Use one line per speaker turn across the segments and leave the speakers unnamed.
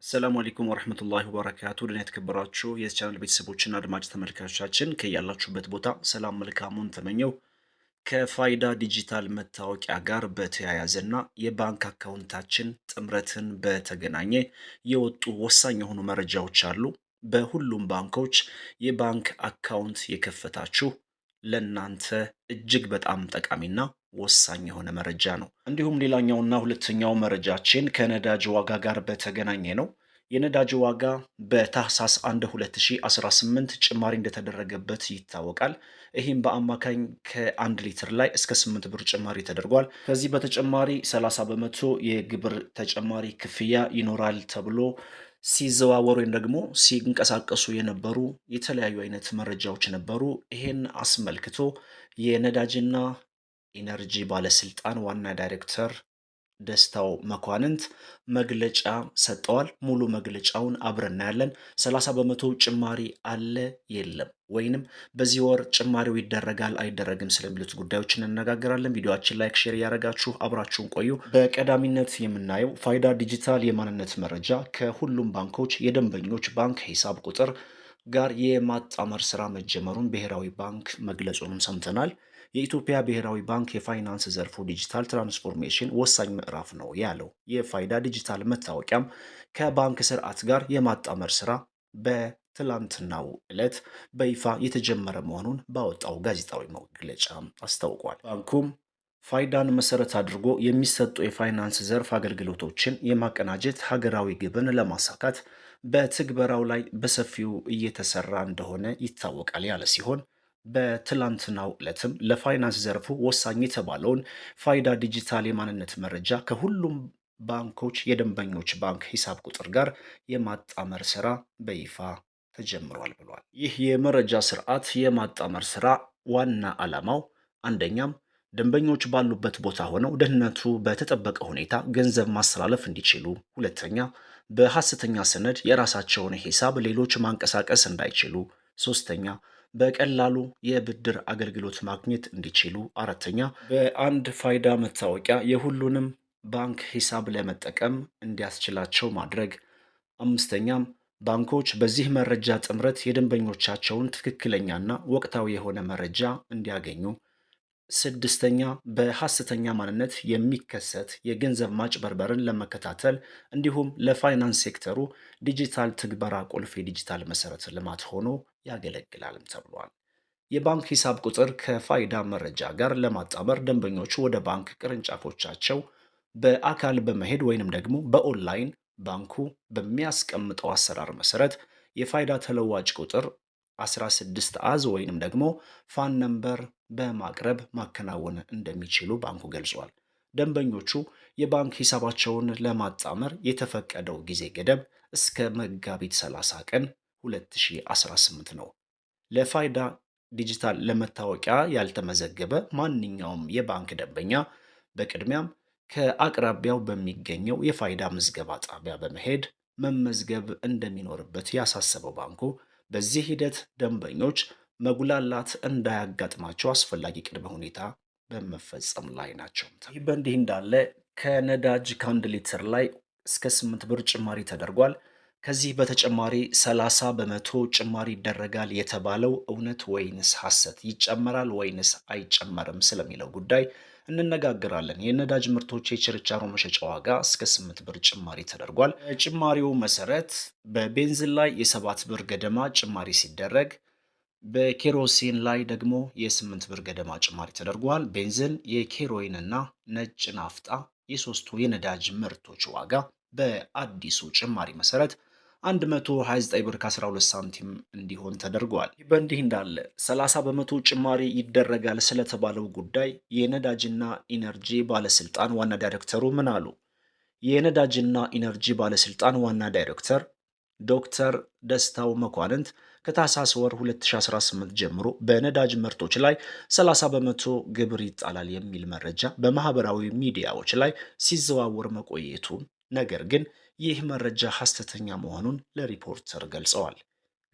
ሰላም አለይኩም ወራህመቱላሂ ወበረካቱ ድና የተከበራችሁ የዚህ ቻናል ቤተሰቦችና አድማጭ ተመልካቾቻችን ከያላችሁበት ቦታ ሰላም መልካሙን ተመኘው። ከፋይዳ ዲጂታል መታወቂያ ጋር በተያያዘና የባንክ አካውንታችን ጥምረትን በተገናኘ የወጡ ወሳኝ የሆኑ መረጃዎች አሉ። በሁሉም ባንኮች የባንክ አካውንት የከፈታችሁ ለእናንተ እጅግ በጣም ጠቃሚና ወሳኝ የሆነ መረጃ ነው። እንዲሁም ሌላኛውና ሁለተኛው መረጃችን ከነዳጅ ዋጋ ጋር በተገናኘ ነው። የነዳጅ ዋጋ በታህሳስ 1 2018 ጭማሪ እንደተደረገበት ይታወቃል። ይህም በአማካኝ ከ1 ሊትር ላይ እስከ 8 ብር ጭማሪ ተደርጓል። ከዚህ በተጨማሪ 30 በመቶ የግብር ተጨማሪ ክፍያ ይኖራል ተብሎ ሲዘዋወሩ ወይም ደግሞ ሲንቀሳቀሱ የነበሩ የተለያዩ አይነት መረጃዎች ነበሩ። ይሄን አስመልክቶ የነዳጅና ኢነርጂ ባለስልጣን ዋና ዳይሬክተር ደስታው መኳንንት መግለጫ ሰጠዋል። ሙሉ መግለጫውን አብረን እናያለን። 30 በመቶ ጭማሪ አለ የለም፣ ወይንም በዚህ ወር ጭማሪው ይደረጋል አይደረግም ስለሚሉት ጉዳዮች እንነጋገራለን። ቪዲዮአችን ላይክ፣ ሼር እያደረጋችሁ አብራችሁን ቆዩ። በቀዳሚነት የምናየው ፋይዳ ዲጂታል የማንነት መረጃ ከሁሉም ባንኮች የደንበኞች ባንክ ሂሳብ ቁጥር ጋር የማጣመር ስራ መጀመሩን ብሔራዊ ባንክ መግለጹንም ሰምተናል። የኢትዮጵያ ብሔራዊ ባንክ የፋይናንስ ዘርፉ ዲጂታል ትራንስፎርሜሽን ወሳኝ ምዕራፍ ነው ያለው የፋይዳ ዲጂታል መታወቂያም ከባንክ ስርዓት ጋር የማጣመር ስራ በትላንትናው ዕለት በይፋ የተጀመረ መሆኑን ባወጣው ጋዜጣዊ መግለጫ አስታውቋል። ባንኩም ፋይዳን መሰረት አድርጎ የሚሰጡ የፋይናንስ ዘርፍ አገልግሎቶችን የማቀናጀት ሀገራዊ ግብን ለማሳካት በትግበራው ላይ በሰፊው እየተሰራ እንደሆነ ይታወቃል ያለ ሲሆን በትላንትናው ዕለትም ለፋይናንስ ዘርፉ ወሳኝ የተባለውን ፋይዳ ዲጂታል የማንነት መረጃ ከሁሉም ባንኮች የደንበኞች ባንክ ሂሳብ ቁጥር ጋር የማጣመር ስራ በይፋ ተጀምሯል ብሏል። ይህ የመረጃ ስርዓት የማጣመር ስራ ዋና ዓላማው አንደኛም ደንበኞች ባሉበት ቦታ ሆነው ደህንነቱ በተጠበቀ ሁኔታ ገንዘብ ማስተላለፍ እንዲችሉ፣ ሁለተኛ በሐሰተኛ ሰነድ የራሳቸውን ሂሳብ ሌሎች ማንቀሳቀስ እንዳይችሉ፣ ሶስተኛ በቀላሉ የብድር አገልግሎት ማግኘት እንዲችሉ፣ አራተኛ በአንድ ፋይዳ መታወቂያ የሁሉንም ባንክ ሂሳብ ለመጠቀም እንዲያስችላቸው ማድረግ፣ አምስተኛም ባንኮች በዚህ መረጃ ጥምረት የደንበኞቻቸውን ትክክለኛና ወቅታዊ የሆነ መረጃ እንዲያገኙ፣ ስድስተኛ በሐሰተኛ ማንነት የሚከሰት የገንዘብ ማጭበርበርን ለመከታተል እንዲሁም ለፋይናንስ ሴክተሩ ዲጂታል ትግበራ ቁልፍ የዲጂታል መሰረተ ልማት ሆኖ ያገለግላልም ተብሏል። የባንክ ሂሳብ ቁጥር ከፋይዳ መረጃ ጋር ለማጣመር ደንበኞቹ ወደ ባንክ ቅርንጫፎቻቸው በአካል በመሄድ ወይንም ደግሞ በኦንላይን ባንኩ በሚያስቀምጠው አሰራር መሰረት የፋይዳ ተለዋጭ ቁጥር 16 አዝ ወይንም ደግሞ ፋን ነምበር በማቅረብ ማከናወን እንደሚችሉ ባንኩ ገልጿል። ደንበኞቹ የባንክ ሂሳባቸውን ለማጣመር የተፈቀደው ጊዜ ገደብ እስከ መጋቢት 30 ቀን 2018 ነው። ለፋይዳ ዲጂታል ለመታወቂያ ያልተመዘገበ ማንኛውም የባንክ ደንበኛ በቅድሚያም ከአቅራቢያው በሚገኘው የፋይዳ ምዝገባ ጣቢያ በመሄድ መመዝገብ እንደሚኖርበት ያሳሰበው ባንኩ በዚህ ሂደት ደንበኞች መጉላላት እንዳያጋጥማቸው አስፈላጊ ቅድመ ሁኔታ በመፈጸም ላይ ናቸው። ይህ በእንዲህ እንዳለ ከነዳጅ ከአንድ ሊትር ላይ እስከ 8 ብር ጭማሪ ተደርጓል። ከዚህ በተጨማሪ 30 በመቶ ጭማሪ ይደረጋል የተባለው እውነት ወይንስ ሐሰት? ይጨመራል ወይንስ አይጨመርም ስለሚለው ጉዳይ እንነጋገራለን። የነዳጅ ምርቶች የችርቻሮ መሸጫ ዋጋ እስከ 8 ብር ጭማሪ ተደርጓል። ጭማሪው መሰረት በቤንዚን ላይ የ7 ብር ገደማ ጭማሪ ሲደረግ በኬሮሲን ላይ ደግሞ የ8 ብር ገደማ ጭማሪ ተደርጓል። ቤንዚን፣ የኬሮይን እና ነጭ ናፍጣ የሶስቱ የነዳጅ ምርቶች ዋጋ በአዲሱ ጭማሪ መሰረት 129 ብር ከ12 ሳንቲም እንዲሆን ተደርጓል። በእንዲህ እንዳለ 30 በመቶ ጭማሪ ይደረጋል ስለተባለው ጉዳይ የነዳጅና ኢነርጂ ባለስልጣን ዋና ዳይሬክተሩ ምን አሉ? የነዳጅና ኢነርጂ ባለስልጣን ዋና ዳይሬክተር ዶክተር ደስታው መኳንንት ከታህሳስ ወር 2018 ጀምሮ በነዳጅ ምርቶች ላይ 30 በመቶ ግብር ይጣላል የሚል መረጃ በማህበራዊ ሚዲያዎች ላይ ሲዘዋወር መቆየቱን፣ ነገር ግን ይህ መረጃ ሐሰተኛ መሆኑን ለሪፖርተር ገልጸዋል።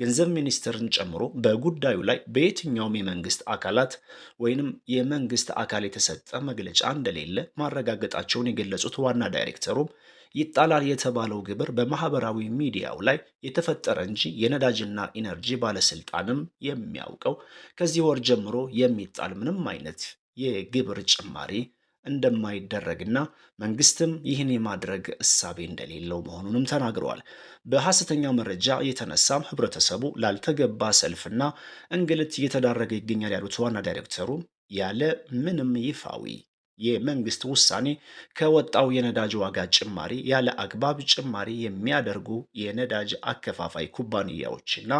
ገንዘብ ሚኒስቴርን ጨምሮ በጉዳዩ ላይ በየትኛውም የመንግስት አካላት ወይንም የመንግስት አካል የተሰጠ መግለጫ እንደሌለ ማረጋገጣቸውን የገለጹት ዋና ዳይሬክተሩም ይጣላል የተባለው ግብር በማህበራዊ ሚዲያው ላይ የተፈጠረ እንጂ የነዳጅና ኢነርጂ ባለስልጣንም የሚያውቀው ከዚህ ወር ጀምሮ የሚጣል ምንም አይነት የግብር ጭማሪ እንደማይደረግና መንግስትም ይህን የማድረግ እሳቤ እንደሌለው መሆኑንም ተናግረዋል። በሐሰተኛ መረጃ የተነሳም ህብረተሰቡ ላልተገባ ሰልፍና እንግልት እየተዳረገ ይገኛል ያሉት ዋና ዳይሬክተሩ ያለ ምንም ይፋዊ የመንግስት ውሳኔ ከወጣው የነዳጅ ዋጋ ጭማሪ ያለ አግባብ ጭማሪ የሚያደርጉ የነዳጅ አከፋፋይ ኩባንያዎችና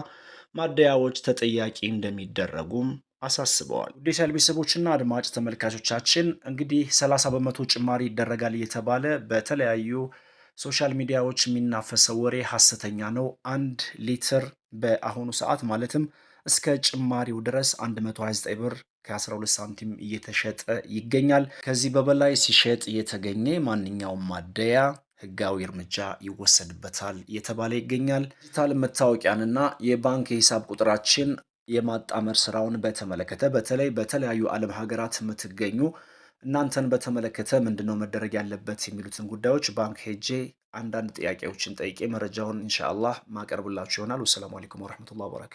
ማደያዎች ተጠያቂ እንደሚደረጉም አሳስበዋል። ውድ የቻናል ቤተሰቦችና አድማጭ ተመልካቾቻችን እንግዲህ 30 በመቶ ጭማሪ ይደረጋል እየተባለ በተለያዩ ሶሻል ሚዲያዎች የሚናፈሰው ወሬ ሐሰተኛ ነው። 1 ሊትር በአሁኑ ሰዓት ማለትም እስከ ጭማሪው ድረስ 129 ብር ከ12 ሳንቲም እየተሸጠ ይገኛል። ከዚህ በበላይ ሲሸጥ የተገኘ ማንኛውም ማደያ ህጋዊ እርምጃ ይወሰድበታል እየተባለ ይገኛል። ዲጂታል መታወቂያንና የባንክ የሂሳብ ቁጥራችን የማጣመር ስራውን በተመለከተ በተለይ በተለያዩ ዓለም ሀገራት የምትገኙ እናንተን በተመለከተ ምንድነው መደረግ ያለበት የሚሉትን ጉዳዮች ባንክ ሄጄ አንዳንድ ጥያቄዎችን ጠይቄ መረጃውን ኢንሻአላህ ማቀርብላችሁ ይሆናል። ወሰላሙ አለይኩም ወራህመቱላሂ ወበረካቱ።